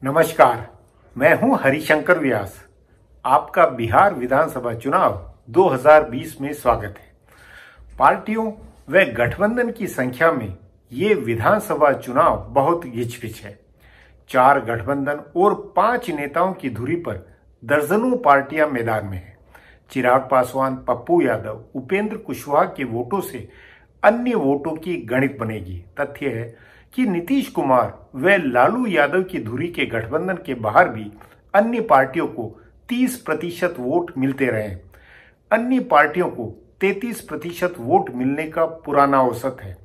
नमस्कार, मैं हूं हरिशंकर व्यास। आपका बिहार विधानसभा चुनाव 2020 में स्वागत है। पार्टियों व गठबंधन की संख्या में ये विधानसभा चुनाव बहुत गिचपिच है। 4 गठबंधन और 5 नेताओं की धुरी पर दर्जनों पार्टियां मैदान में हैं। चिराग पासवान, पप्पू यादव, उपेंद्र कुशवाहा के वोटों से अन्य वोटों की गणित बनेगी। तथ्य है कि नीतीश कुमार व लालू यादव की धुरी के गठबंधन के बाहर भी अन्य पार्टियों को 30% वोट मिलते रहे। अन्य पार्टियों को 33% वोट मिलने का पुराना औसत है।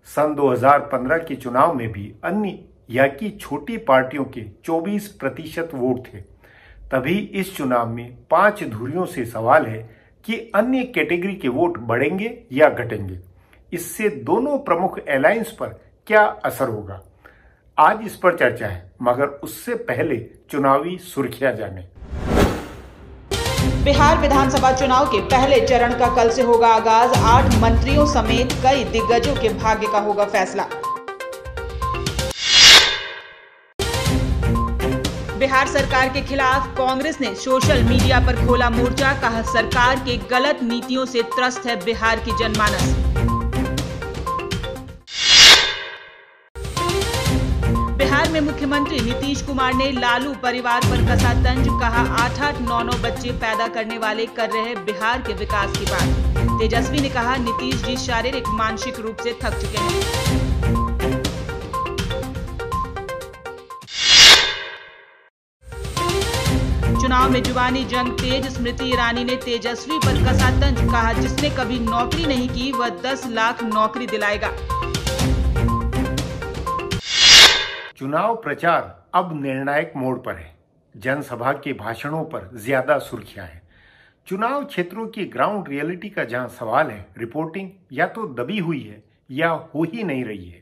सन 2015 के चुनाव में भी अन्य या की छोटी पार्टियों के 24% वोट थे। तभी इस चुनाव में 5 धुरियों से सवाल है कि अन्य कैटेगरी के वोट बढ़ेंगे या घटेंगे। इससे दोनों प्रमुख अलायंस पर क्या असर होगा, आज इस पर चर्चा है, मगर उससे पहले चुनावी सुर्खियां जाने। बिहार विधानसभा चुनाव के पहले चरण का कल से होगा आगाज। 8 मंत्रियों समेत कई दिग्गजों के भाग्य का होगा फैसला। बिहार सरकार के खिलाफ कांग्रेस ने सोशल मीडिया पर खोला मोर्चा। कहा, सरकार के गलत नीतियों से त्रस्त है बिहार की जनमानस। बिहार में मुख्यमंत्री नीतीश कुमार ने लालू परिवार पर कसा तंज। कहा, 8-8, 9-9 बच्चे पैदा करने वाले कर रहे बिहार के विकास की बात। तेजस्वी ने कहा, नीतीश जी शारीरिक मानसिक रूप से थक चुके हैं। चुनाव में जुबानी जंग तेज। स्मृति ईरानी ने तेजस्वी पर कसा तंज। कहा, जिसने कभी नौकरी नहीं की वह 10 लाख नौकरी दिलाएगा। चुनाव प्रचार अब निर्णायक मोड़ पर है। जनसभा के भाषणों पर ज्यादा सुर्खियां हैं। चुनाव क्षेत्रों की ग्राउंड रियलिटी का जहां सवाल है, रिपोर्टिंग या तो दबी हुई है या हो ही नहीं रही है।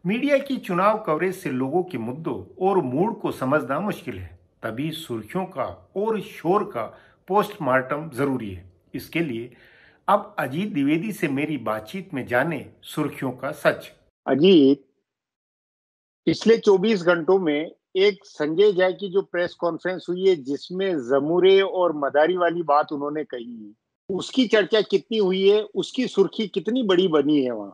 मीडिया की चुनाव कवरेज से लोगों के मुद्दों और मूड को समझना मुश्किल है। तभी सुर्खियों का और शोर का पोस्टमार्टम जरूरी है। इसके लिए अब अजीत द्विवेदी से मेरी बातचीत में जाने सुर्खियों का सच। अजीत, पिछले 24 घंटों में एक संजय झा की जो प्रेस कॉन्फ्रेंस हुई है जिसमें जमूरे और मदारी वाली बात उन्होंने कही, उसकी चर्चा कितनी हुई है, उसकी सुर्खी कितनी बड़ी बनी है वहां?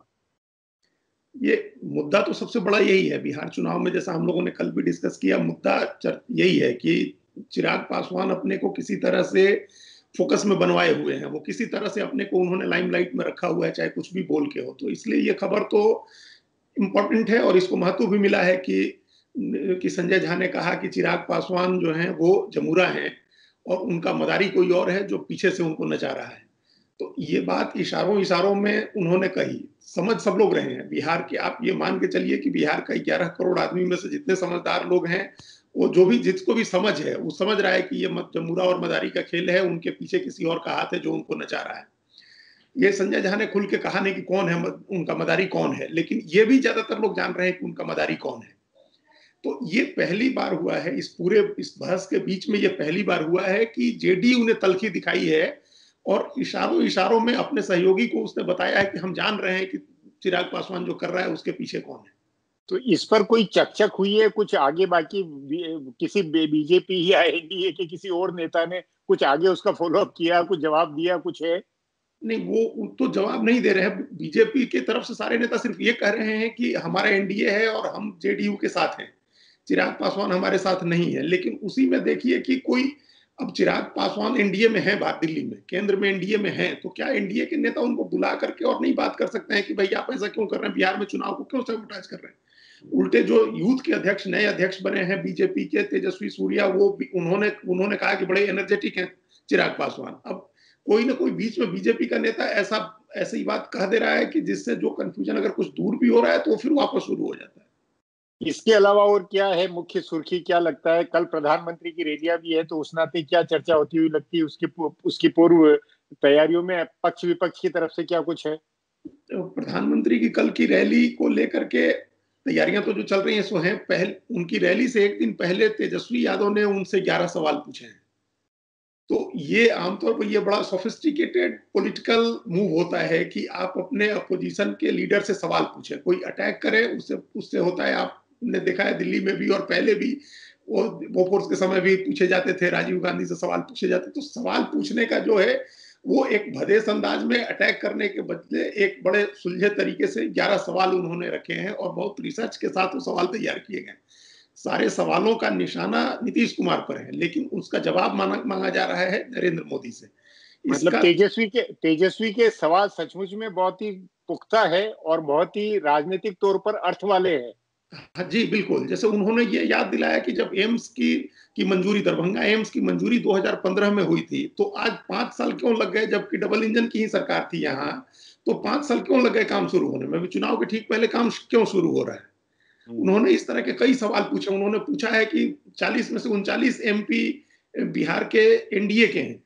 ये मुद्दा तो सबसे बड़ा यही है बिहार चुनाव में, जैसा हम लोगों ने कल भी डिस्कस किया। मुद्दा यही है कि चिराग पासवान अपने को किसी तरह से फोकस में बनवाए हुए हैं। वो किसी तरह से अपने को उन्होंने लाइमलाइट में रखा हुआ है, चाहे कुछ भी बोल के हो। तो इसलिए ये खबर तो इम्पोर्टेंट है और इसको महत्व भी मिला है कि संजय झा ने कहा कि चिराग पासवान जो हैं वो जमूरा हैं और उनका मदारी कोई और है जो पीछे से उनको नचा रहा है। तो ये बात इशारों में उन्होंने कही। समझ सब लोग रहे हैं बिहार के। आप ये मान के चलिए कि बिहार का 11 करोड़ आदमी में से जितने समझदार लोग हैं, वो जो भी जिसको भी समझ है वो समझ रहा है कि ये जमूरा और मदारी का खेल है। उनके पीछे किसी और का हाथ है जो उनको नचा रहा है। ये संजय झा ने खुल के कहा नहीं कि कौन है उनका मदारी कौन है, लेकिन ये भी ज्यादातर लोग जान रहे हैं कि उनका मदारी कौन है। तो ये पहली बार हुआ है इस बहस के बीच में, ये पहली बार हुआ है कि जेडीयू ने तल्खी दिखाई है और इशारों में अपने सहयोगी को उसने बताया है कि हम जान रहे हैं कि चिराग पासवान जो कर रहा है उसके पीछे कौन है। तो इस पर कोई चकचक हुई है कुछ आगे? बाकी किसी बीजेपी या एनडीए के किसी और नेता ने कुछ आगे उसका फॉलोअप किया, कुछ जवाब दिया, कुछ है? नहीं, वो तो जवाब नहीं दे रहे हैं। बीजेपी के तरफ से सारे नेता सिर्फ ये कह रहे हैं कि हमारा एनडीए है और हम जेडीयू के साथ हैं, चिराग पासवान हमारे साथ नहीं है। लेकिन उसी में देखिए कि कोई, अब चिराग पासवान एनडीए में है, बात दिल्ली में केंद्र में एनडीए में है, तो क्या एनडीए के नेता उनको बुला करके और नहीं बात कर सकते हैं कि भाई आप ऐसा क्यों कर रहे हैं, बिहार में चुनाव को क्यों सबोटाज कर रहे हैं? उल्टे जो यूथ के अध्यक्ष, नए अध्यक्ष बने हैं बीजेपी के, तेजस्वी सूर्या, वो उन्होंने कहा कि बड़े एनर्जेटिक हैं चिराग पासवान। अब कोई ना कोई बीच में बीजेपी का नेता ऐसी बात कह दे रहा है कि जिससे जो कंफ्यूजन अगर कुछ दूर भी हो रहा है तो फिर वापस शुरू हो जाता है। इसके अलावा और क्या है मुख्य सुर्खी? क्या लगता है कल प्रधानमंत्री की रैलियां भी है, तो उस नाते क्या चर्चा होती हुई लगती है? उसकी पूर्व तैयारियों में पक्ष विपक्ष की तरफ से क्या कुछ है? तो प्रधानमंत्री की कल की रैली को लेकर के तैयारियां तो जो चल रही हैं सो हैं। उनकी रैली से एक दिन पहले तेजस्वी यादव ने उनसे 11 सवाल पूछे हैं। तो ये आमतौर पर ये बड़ा सोफिस्टिकेटेड पॉलिटिकल मूव होता है कि आप अपने अपोजिशन के लीडर से सवाल पूछें। कोई अटैक करे, उससे होता है आप हमने देखा है दिल्ली में भी और पहले भी वो फोर्स के समय भी पूछे जाते थे, राजीव गांधी से सवाल पूछे जाते। तो सवाल पूछने का जो है वो एक भदेस अंदाज में अटैक करने के बदले एक बड़े सुलझे तरीके से 11 सवाल उन्होंने रखे हैं और बहुत रिसर्च के साथ वो सवाल तैयार किए गए। सारे सवालों का निशाना नीतीश कुमार पर है, लेकिन उसका जवाब मांगा जा रहा है नरेंद्र मोदी से। मतलब तेजस्वी के सवाल सचमुच में बहुत ही पुख्ता है और बहुत ही राजनीतिक तौर पर अर्थ वाले हैं। हाँ जी, बिल्कुल। जैसे उन्होंने ये याद दिलाया कि जब एम्स की मंजूरी, दरभंगा एम्स की मंजूरी 2015 में हुई थी, तो आज 5 साल क्यों लग गए, जबकि डबल इंजन की ही सरकार थी यहाँ, तो 5 साल क्यों लग गए काम शुरू होने में? चुनाव के ठीक पहले काम क्यों शुरू हो रहा है? उन्होंने इस तरह के कई सवाल पूछे। उन्होंने पूछा है कि 40 में से 39 एमपी बिहार के एनडीए के हैं,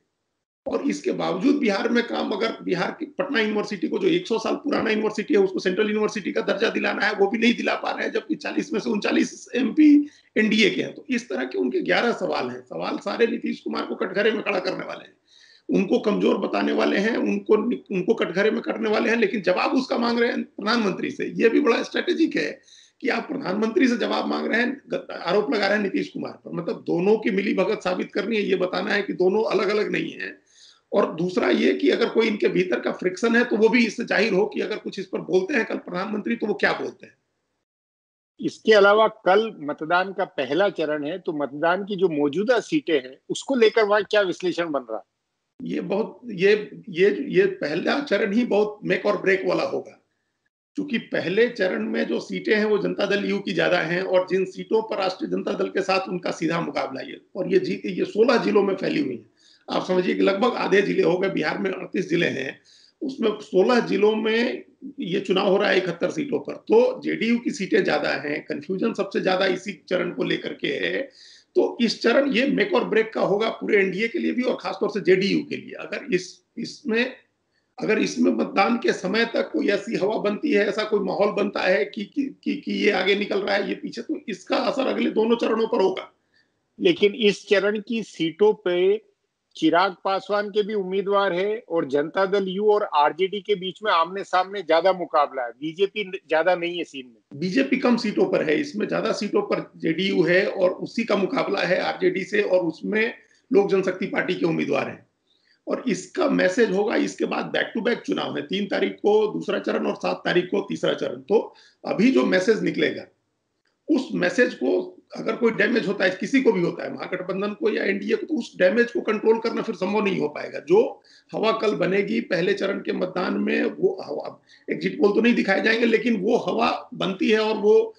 और इसके बावजूद बिहार में काम, अगर बिहार की पटना यूनिवर्सिटी को, जो 100 साल पुराना यूनिवर्सिटी है, उसको सेंट्रल यूनिवर्सिटी का दर्जा दिलाना है, वो भी नहीं दिला पा रहे हैं, जबकि 40 में से 39 एमपी एनडीए के हैं। तो इस तरह के उनके 11 सवाल हैं। सवाल सारे नीतीश कुमार को कटघरे में खड़ा करने वाले हैं, उनको कमजोर बताने वाले हैं, उनको कटघरे में करने वाले हैं, लेकिन जवाब उसका मांग रहे हैं प्रधानमंत्री से। यह भी बड़ा स्ट्रेटेजिक है कि आप प्रधानमंत्री से जवाब मांग रहे हैं, आरोप लगा रहे हैं नीतीश कुमार पर। मतलब दोनों की मिली भगत साबित करनी है, ये बताना है कि दोनों अलग अलग नहीं है। और दूसरा ये कि अगर कोई इनके भीतर का फ्रिक्शन है तो वो भी इससे जाहिर हो कि अगर कुछ इस पर बोलते हैं कल प्रधानमंत्री, तो वो क्या बोलते हैं। इसके अलावा कल मतदान का पहला चरण है, तो मतदान की जो मौजूदा सीटें हैं उसको लेकर वहां क्या विश्लेषण बन रहा है? ये पहला चरण ही बहुत मेक और ब्रेक वाला होगा, क्योंकि पहले चरण में जो सीटें हैं वो जनता दल यू की ज्यादा हैं, और जिन सीटों पर राष्ट्रीय जनता दल के साथ उनका सीधा मुकाबला है, और ये 16 जिलों में फैली हुई है। आप समझिए कि लगभग आधे जिले हो गए। बिहार में 38 जिले हैं, उसमें 16 जिलों में ये चुनाव हो रहा है 71 सीटों पर। तो जेडीयू की सीटें ज्यादा हैं, कंफ्यूजन सबसे ज्यादा इसी चरण को लेकर के है। तो इस चरण ये मेक और ब्रेक का होगा पूरे एनडीए के लिए भी, और खासतौर से जेडीयू के लिए। अगर इसमें मतदान के समय तक कोई ऐसी हवा बनती है, ऐसा कोई माहौल बनता है कि ये आगे निकल रहा है, ये पीछे, तो इसका असर अगले दोनों चरणों पर होगा। लेकिन इस चरण की सीटों पे चिराग पासवान के भी उम्मीदवार है और जनता दल यू और आरजेडी के बीच में आमने सामने ज्यादा मुकाबला है। बीजेपी ज्यादा नहीं है सीन में। बीजेपी कम सीटों पर है, इसमें ज्यादा सीटों पर जेडीयू है, और उसी का मुकाबला है आरजेडी से, और उसमें लोक जनशक्ति पार्टी के उम्मीदवार हैं। और इसका मैसेज होगा, इसके बाद बैक टू बैक चुनाव है, 3 तारीख को दूसरा चरण और 7 तारीख को तीसरा चरण। तो अभी जो मैसेज निकलेगा, उस मैसेज को अगर कोई डैमेज होता है, किसी को भी होता है, महागठबंधन को या एनडीए को, तो उस डैमेज को कंट्रोल करना फिर संभव नहीं हो पाएगा। जो हवा कल बनेगी पहले चरण के मतदान में, वो हवा, एग्जिट पोल तो नहीं दिखाए जाएंगे, लेकिन वो हवा बनती है और वो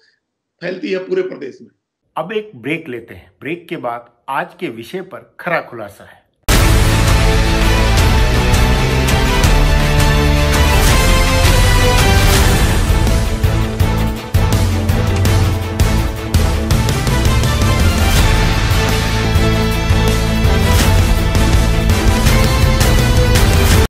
फैलती है पूरे प्रदेश में। अब एक ब्रेक लेते हैं। ब्रेक के बाद आज के विषय पर खरा खुलासा है।